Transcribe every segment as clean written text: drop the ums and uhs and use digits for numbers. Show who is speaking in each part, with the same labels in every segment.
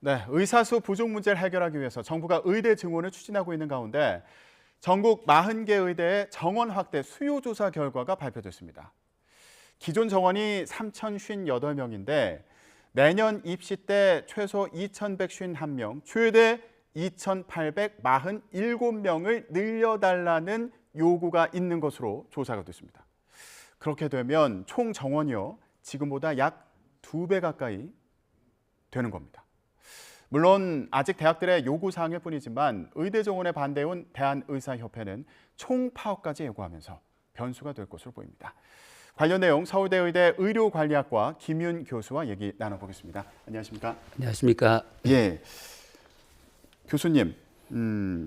Speaker 1: 네, 의사수 부족 문제를 해결하기 위해서 정부가 의대 증원을 추진하고 있는 가운데 전국 40개 의대의 정원 확대 수요 조사 결과가 발표됐습니다. 기존 정원이 3,058명인데 내년 입시 때 최소 2,151명, 최대 2,847명을 늘려달라는 요구가 있는 것으로 조사가 됐습니다. 그렇게 되면 총 정원이요, 지금보다 약 2배 가까이 되는 겁니다. 물론 아직 대학들의 요구사항일 뿐이지만 의대 정원에 반대해온 대한의사협회는 총파업까지 예고하면서 변수가 될 것으로 보입니다. 관련 내용 서울대 의대 의료관리학과 김윤 교수와 얘기 나눠보겠습니다. 안녕하십니까?
Speaker 2: 안녕하십니까?
Speaker 1: 예, 교수님,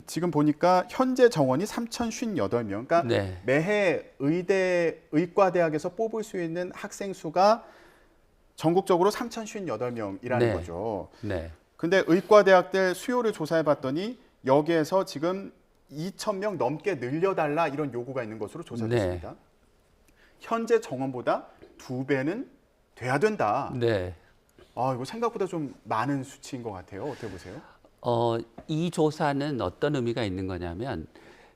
Speaker 1: 지금 보니까 현재 정원이 3,058명, 그러니까
Speaker 2: 네.
Speaker 1: 매해 의과대학에서 뽑을 수 있는 학생 수가 전국적으로 3,058명이라는
Speaker 2: 네.
Speaker 1: 거죠.
Speaker 2: 네.
Speaker 1: 근데 의과대학들 수요를 조사해 봤더니 여기에서 지금 2,000명 넘게 늘려달라 이런 요구가 있는 것으로 조사됐습니다.
Speaker 2: 네.
Speaker 1: 현재 정원보다 2배는 돼야 된다.
Speaker 2: 네.
Speaker 1: 이거 생각보다 좀 많은 수치인 것 같아요. 어떻게 보세요?
Speaker 2: 이 조사는 어떤 의미가 있는 거냐면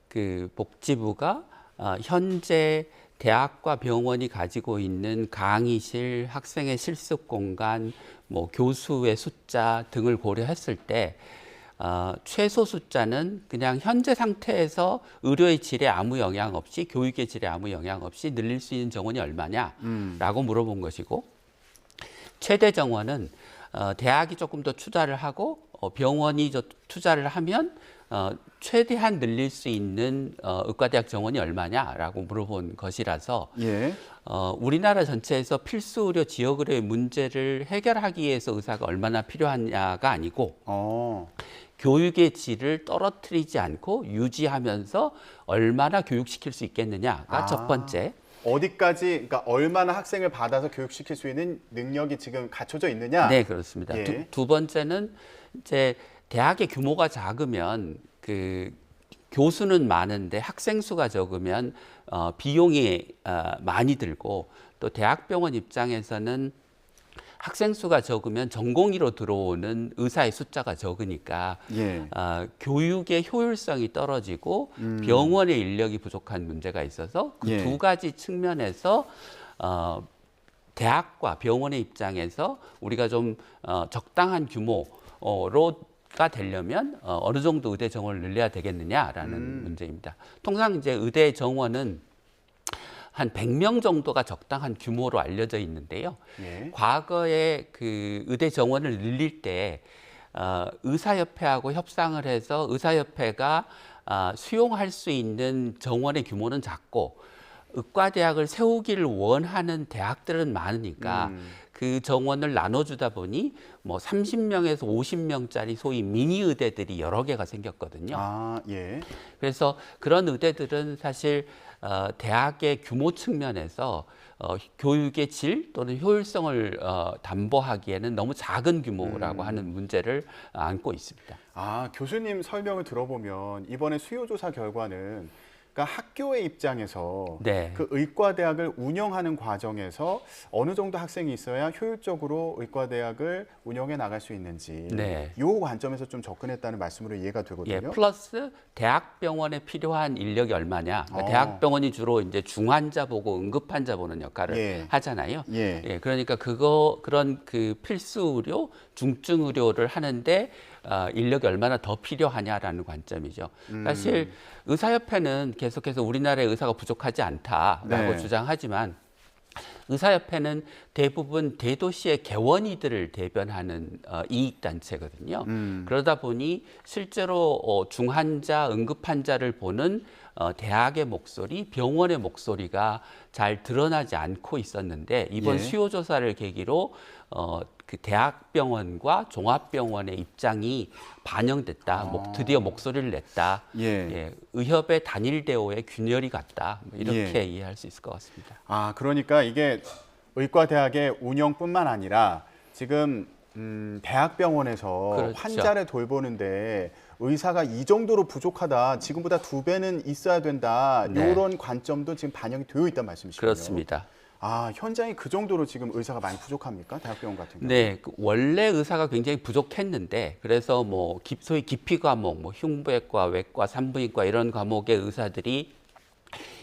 Speaker 2: 그 복지부가 현재 대학과 병원이 가지고 있는 강의실, 학생의 실습 공간, 뭐 교수의 숫자 등을 고려했을 때 최소 숫자는 그냥 현재 상태에서 의료의 질에 아무 영향 없이, 교육의 질에 아무 영향 없이 늘릴 수 있는 정원이 얼마냐라고 물어본 것이고, 최대 정원은 대학이 조금 더 투자를 하고 병원이 투자를 하면 최대한 늘릴 수 있는 의과대학 정원이 얼마냐라고 물어본 것이라서
Speaker 1: 예.
Speaker 2: 우리나라 전체에서 필수 의료 지역 의료의 문제를 해결하기 위해서 의사가 얼마나 필요하냐가 아니고 교육의 질을 떨어뜨리지 않고 유지하면서 얼마나 교육시킬 수 있겠느냐가 첫 번째.
Speaker 1: 어디까지, 그러니까 얼마나 학생을 받아서 교육시킬 수 있는 능력이 지금 갖춰져 있느냐?
Speaker 2: 네, 그렇습니다.
Speaker 1: 예.
Speaker 2: 두 번째는 이제 대학의 규모가 작으면 그 교수는 많은데 학생 수가 적으면 비용이 많이 들고, 또 대학병원 입장에서는 학생 수가 적으면 전공의로 들어오는 의사의 숫자가 적으니까
Speaker 1: 예.
Speaker 2: 교육의 효율성이 떨어지고 병원의 인력이 부족한 문제가 있어서 그 두 가지 측면에서 대학과 병원의 입장에서 우리가 좀 적당한 규모로가 되려면 어느 정도 의대 정원을 늘려야 되겠느냐라는 문제입니다. 통상 이제 의대 정원은 한 100명 정도가 적당한 규모로 알려져 있는데요.
Speaker 1: 예.
Speaker 2: 과거에 그 의대 정원을 늘릴 때 의사협회하고 협상을 해서 의사협회가 수용할 수 있는 정원의 규모는 작고 의과대학을 세우기를 원하는 대학들은 많으니까 그 정원을 나눠주다 보니 뭐 30명에서 50명짜리 소위 미니 의대들이 여러 개가 생겼거든요.
Speaker 1: 예.
Speaker 2: 그래서 그런 의대들은 사실 대학의 규모 측면에서 교육의 질 또는 효율성을 담보하기에는 너무 작은 규모라고 하는 문제를 안고 있습니다.
Speaker 1: 교수님 설명을 들어보면 이번에 수요조사 결과는 그러니까 학교의 입장에서
Speaker 2: 네.
Speaker 1: 그 의과대학을 운영하는 과정에서 어느 정도 학생이 있어야 효율적으로 의과대학을 운영해 나갈 수 있는지
Speaker 2: 네.
Speaker 1: 이 관점에서 좀 접근했다는 말씀으로 이해가 되거든요.
Speaker 2: 예, 플러스 대학병원에 필요한 인력이 얼마냐. 그러니까 대학병원이 주로 이제 중환자 보고 응급환자 보는 역할을 하잖아요. 예, 그러니까 그런 그 필수 의료, 중증 의료를 하는데 인력이 얼마나 더 필요하냐라는 관점이죠. 사실 의사협회는 계속해서 우리나라의 의사가 부족하지 않다라고 주장하지만 의사협회는 대부분 대도시의 개원이들을 대변하는 이익단체거든요. 그러다 보니 실제로 중환자, 응급환자를 보는 대학의 목소리, 병원의 목소리가 잘 드러나지 않고 있었는데 이번 수요조사를 계기로 그 대학병원과 종합병원의 입장이 반영됐다. 드디어 목소리를 냈다. 의협의 단일 대오의 균열이 갔다. 이렇게 이해할 수 있을 것 같습니다.
Speaker 1: 그러니까 이게 의과대학의 운영뿐만 아니라 지금 대학병원에서
Speaker 2: 그렇죠.
Speaker 1: 환자를 돌보는데 의사가 이 정도로 부족하다. 지금보다 2배는 있어야 된다. 이런 관점도 지금 반영이 되어 있다는 말씀이시군요.
Speaker 2: 그렇습니다.
Speaker 1: 현장이 그 정도로 지금 의사가 많이 부족합니까? 대학병원 같은 경우?
Speaker 2: 네, 원래 의사가 굉장히 부족했는데 그래서 뭐 소위 기피 과목, 뭐 흉부외과, 외과, 산부인과 이런 과목의 의사들이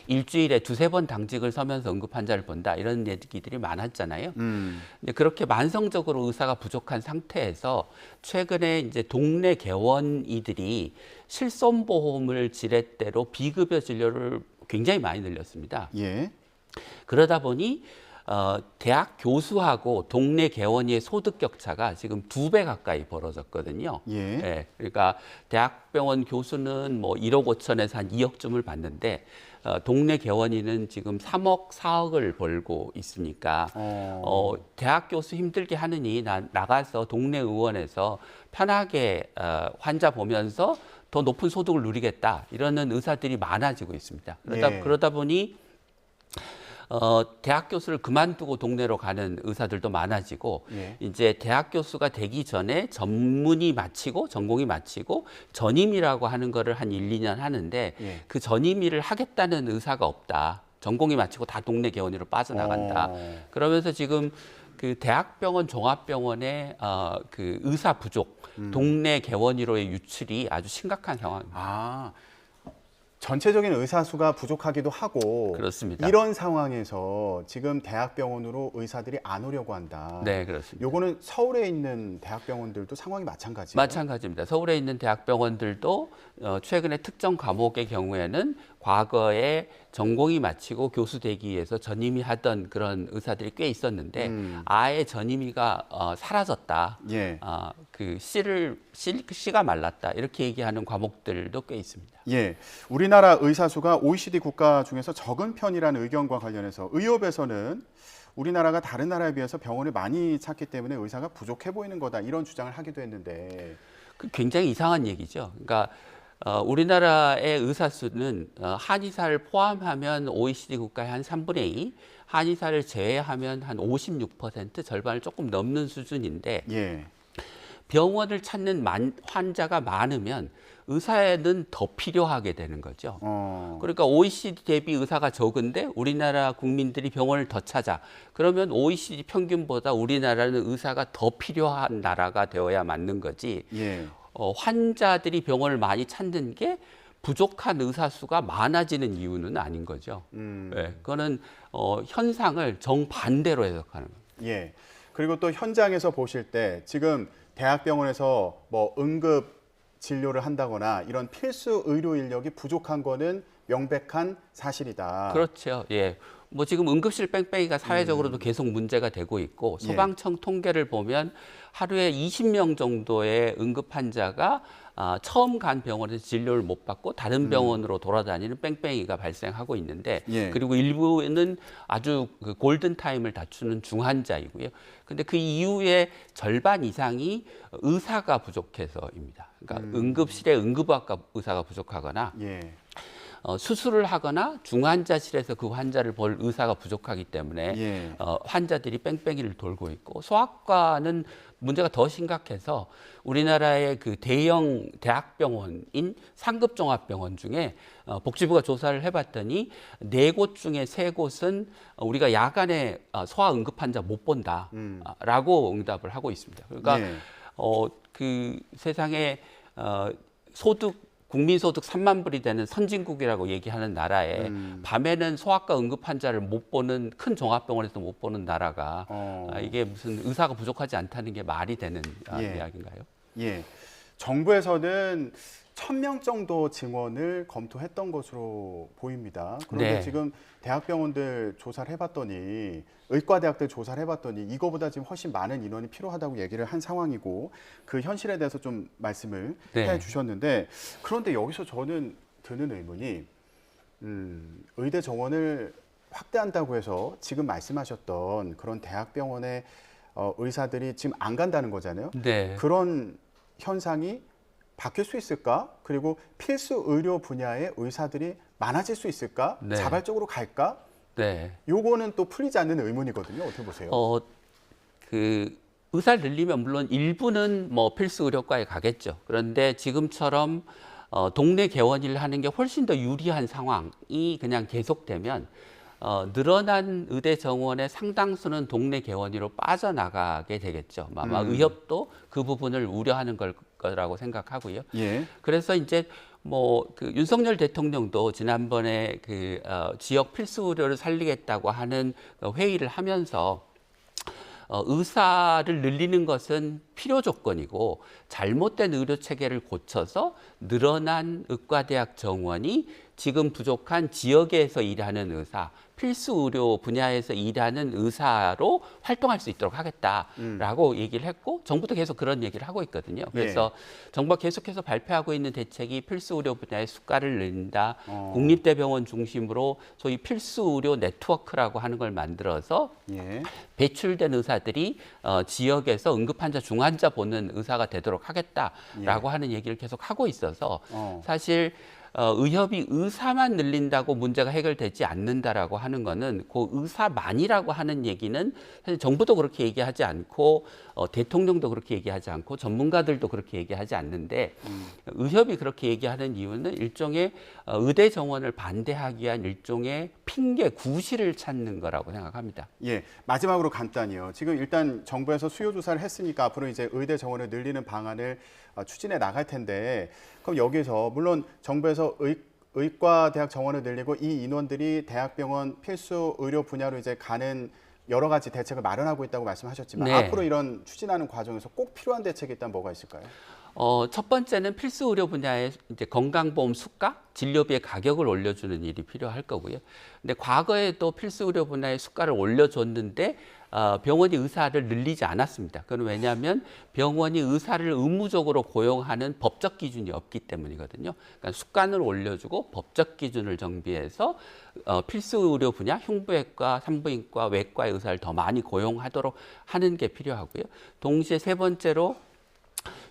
Speaker 2: 일주일에 두세 번 당직을 서면서 응급 환자를 본다 이런 얘기들이 많았잖아요. 근데 그렇게 만성적으로 의사가 부족한 상태에서 최근에 이제 동네 개원이들이 실손보험을 지렛대로 비급여 진료를 굉장히 많이 늘렸습니다.
Speaker 1: 예.
Speaker 2: 그러다 보니 대학 교수하고 동네 개원이의 소득 격차가 지금 2배 가까이 벌어졌거든요.
Speaker 1: 예.
Speaker 2: 예, 그러니까 대학병원 교수는 뭐 1억 5천에서 한 2억쯤을 받는데 동네 개원이는 지금 3억, 4억을 벌고 있으니까 대학 교수 힘들게 하느니 나가서 동네 의원에서 편하게 환자 보면서 더 높은 소득을 누리겠다 이러는 의사들이 많아지고 있습니다. 그러다 보니 대학 교수를 그만두고 동네로 가는 의사들도 많아지고 이제 대학 교수가 되기 전에 전공이 마치고 전임이라고 하는 거를 한 1, 2년 하는데 그 전임의를 하겠다는 의사가 없다. 전공이 마치고 다 동네 개원이로 빠져나간다. 그러면서 지금 그 대학병원 종합병원의 그 의사 부족, 동네 개원이로의 유출이 아주 심각한 상황입니다.
Speaker 1: 전체적인 의사 수가 부족하기도 하고
Speaker 2: 그렇습니다.
Speaker 1: 이런 상황에서 지금 대학병원으로 의사들이 안 오려고 한다.
Speaker 2: 네, 그렇습니다.
Speaker 1: 요거는 서울에 있는 대학병원들도 상황이 마찬가지예요?
Speaker 2: 마찬가지입니다. 서울에 있는 대학병원들도 최근에 특정 과목의 경우에는 과거에 전공이 마치고 교수 되기 위해서 전임의 하던 그런 의사들이 꽤 있었는데 아예 전임의가 사라졌다.
Speaker 1: 예.
Speaker 2: 그 씨가 말랐다. 이렇게 얘기하는 과목들도 꽤 있습니다.
Speaker 1: 예. 우리나라 의사 수가 OECD 국가 중에서 적은 편이라는 의견과 관련해서 의협에서는 우리나라가 다른 나라에 비해서 병원을 많이 찾기 때문에 의사가 부족해 보이는 거다. 이런 주장을 하기도 했는데
Speaker 2: 굉장히 이상한 얘기죠. 그러니까 우리나라의 의사 수는 한의사를 포함하면 OECD 국가의 한 3분의 2, 한의사를 제외하면 한 56%, 절반을 조금 넘는 수준인데 병원을 찾는 환자가 많으면 의사에는 더 필요하게 되는 거죠. 그러니까 OECD 대비 의사가 적은데 우리나라 국민들이 병원을 더 찾아. 그러면 OECD 평균보다 우리나라는 의사가 더 필요한 나라가 되어야 맞는 거지. 환자들이 병원을 많이 찾는 게 부족한 의사 수가 많아지는 이유는 아닌 거죠. 그거는 현상을 정반대로 해석하는 겁니다.
Speaker 1: 그리고 또 현장에서 보실 때 지금 대학병원에서 뭐 응급 진료를 한다거나 이런 필수 의료 인력이 부족한 거는 명백한 사실이다.
Speaker 2: 그렇죠. 뭐 지금 응급실 뺑뺑이가 사회적으로도 계속 문제가 되고 있고 소방청 통계를 보면 하루에 20명 정도의 응급 환자가 처음 간 병원에서 진료를 못 받고 다른 병원으로 돌아다니는 뺑뺑이가 발생하고 있는데 그리고 일부는 아주 그 골든타임을 다투는 중환자이고요. 근데 그 이후에 절반 이상이 의사가 부족해서입니다. 그러니까 응급실에 응급의학과 의사가 부족하거나 수술을 하거나 중환자실에서 그 환자를 볼 의사가 부족하기 때문에 환자들이 뺑뺑이를 돌고 있고 소아과는 문제가 더 심각해서 우리나라의 그 대형 대학병원인 상급 종합병원 중에 복지부가 조사를 해봤더니 4곳 중에 3곳은 우리가 야간에 소아 응급 환자 못 본다라고 응답을 하고 있습니다. 그러니까 그 세상에 국민소득 3만 불이 되는 선진국이라고 얘기하는 나라에 밤에는 소아과 응급 환자를 못 보는 큰 종합병원에서 못 보는 나라가 이게 무슨 의사가 부족하지 않다는 게 말이 되는 이야기인가요?
Speaker 1: 정부에서는 1,000명 정도 증원을 검토했던 것으로 보입니다. 그런데 지금 대학병원들 조사를 해봤더니 의과대학들 조사를 해봤더니 이거보다 지금 훨씬 많은 인원이 필요하다고 얘기를 한 상황이고 그 현실에 대해서 좀 말씀을 해주셨는데 그런데 여기서 저는 드는 의문이 의대 정원을 확대한다고 해서 지금 말씀하셨던 그런 대학병원의 의사들이 지금 안 간다는 거잖아요. 그런 현상이 바뀔 수 있을까? 그리고 필수 의료 분야의 의사들이 많아질 수 있을까? 자발적으로 갈까? 요거는 또 풀리지 않는 의문이거든요. 어떻게 보세요?
Speaker 2: 그 의사를 늘리면 물론 일부는 뭐 필수 의료과에 가겠죠. 그런데 지금처럼 동네 개원일을 하는 게 훨씬 더 유리한 상황이 그냥 계속되면 늘어난 의대 정원의 상당수는 동네 개원위로 빠져나가게 되겠죠. 아마 의협도 그 부분을 우려하는 거라고 생각하고요.
Speaker 1: 예.
Speaker 2: 그래서 이제 그 윤석열 대통령도 지난번에 지역 필수 의료를 살리겠다고 하는 회의를 하면서 의사를 늘리는 것은 필요 조건이고 잘못된 의료 체계를 고쳐서 늘어난 의과대학 정원이 지금 부족한 지역에서 일하는 의사, 필수 의료 분야에서 일하는 의사로 활동할 수 있도록 하겠다라고 얘기를 했고 정부도 계속 그런 얘기를 하고 있거든요. 그래서 정부가 계속해서 발표하고 있는 대책이 필수 의료 분야의 수가를 늘린다. 국립대병원 중심으로 소위 필수 의료 네트워크라고 하는 걸 만들어서 배출된 의사들이 지역에서 응급환자, 중환자 보는 의사가 되도록 하겠다라고 하는 얘기를 계속 하고 있어서 사실 의협이 의사만 늘린다고 문제가 해결되지 않는다라고 하는 거는 그 의사만이라고 하는 얘기는 사실 정부도 그렇게 얘기하지 않고 대통령도 그렇게 얘기하지 않고 전문가들도 그렇게 얘기하지 않는데 의협이 그렇게 얘기하는 이유는 일종의 의대 정원을 반대하기 위한 일종의 핑계, 구실을 찾는 거라고 생각합니다.
Speaker 1: 예, 마지막으로 간단히요. 지금 일단 정부에서 수요 조사를 했으니까 앞으로 이제 의대 정원을 늘리는 방안을 추진해 나갈 텐데 그럼 여기서 물론 정부에서 의과대학 정원을 늘리고 이 인원들이 대학병원 필수 의료 분야로 이제 가는 여러 가지 대책을 마련하고 있다고 말씀하셨지만 앞으로 이런 추진하는 과정에서 꼭 필요한 대책이 있다면 뭐가 있을까요?
Speaker 2: 첫 번째는 필수 의료 분야의 이제 건강보험 수가, 진료비의 가격을 올려주는 일이 필요할 거고요. 근데 과거에도 필수 의료 분야의 수가를 올려줬는데 병원이 의사를 늘리지 않았습니다. 그건 왜냐하면 병원이 의사를 의무적으로 고용하는 법적 기준이 없기 때문이거든요. 그러니까 수가를 올려주고 법적 기준을 정비해서 필수 의료 분야, 흉부외과, 산부인과, 외과의 의사를 더 많이 고용하도록 하는 게 필요하고요. 동시에 세 번째로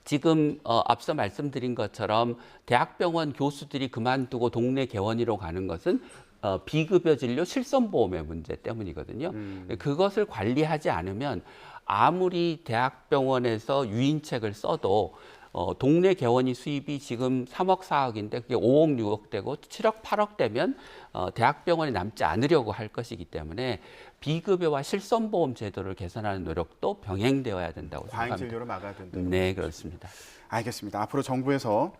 Speaker 2: 지금 앞서 말씀드린 것처럼 대학병원 교수들이 그만두고 동네 개원위로 가는 것은 비급여 진료 실손보험의 문제 때문이거든요. 그것을 관리하지 않으면 아무리 대학병원에서 유인책을 써도 동네 개원위 수입이 지금 3억, 4억인데 그게 5억, 6억 되고 7억, 8억 되면 대학병원이 남지 않으려고 할 것이기 때문에 비급여와 실손보험 제도를 개선하는 노력도 병행되어야 된다고 생각합니다.
Speaker 1: 과잉 진료를 막아야 된다.
Speaker 2: 네, 그렇습니다.
Speaker 1: 알겠습니다. 앞으로 정부에서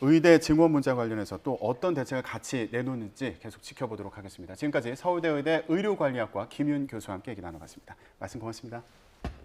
Speaker 1: 의대 증원 문제 관련해서 또 어떤 대책을 같이 내놓는지 계속 지켜보도록 하겠습니다. 지금까지 서울대 의대 의료관리학과 김윤 교수와 함께 얘기 나눠봤습니다. 말씀 고맙습니다.